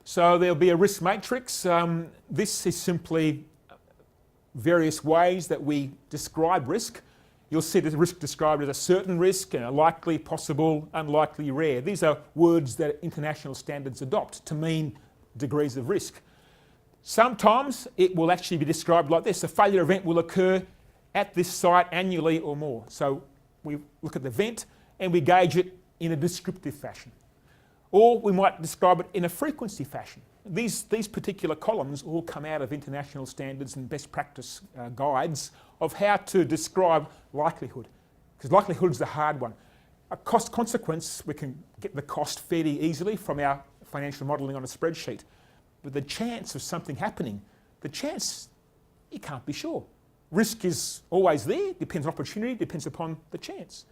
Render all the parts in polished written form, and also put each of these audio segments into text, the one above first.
So there'll be a risk matrix. This is simply various ways that we describe risk. You'll see the risk described as a certain risk, likely, possible, unlikely, rare. These are words that international standards adopt to mean degrees of risk. Sometimes it will actually be described like this: a failure event will occur at this site annually or more. So we look at the event and we gauge it in a descriptive fashion. Or we might describe it in a frequency fashion. These particular columns all come out of international standards and best practice guides of how to describe likelihood, because likelihood is the hard one. A cost consequence, we can get the cost fairly easily from our financial modelling on a spreadsheet. But the chance of something happening, the chance, you can't be sure. Risk is always there, depends on opportunity, depends upon the chance.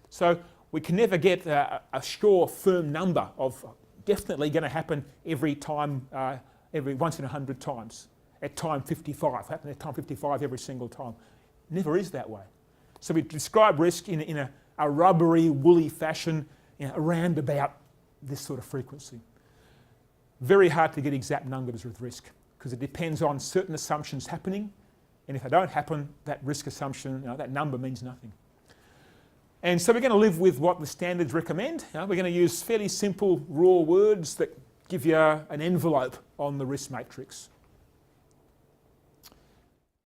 So we can never get a sure, firm number of definitely going to happen every time, every once in 100 times, at time 55, happen at time 55 every single time. It never is that way. So we describe risk in a rubbery, woolly fashion, around about this sort of frequency. Very hard to get exact numbers with risk because it depends on certain assumptions happening, and if they don't happen, that risk assumption, that number means nothing. And so we're going to live with what the standards recommend. We're going to use fairly simple raw words that give you an envelope on the risk matrix.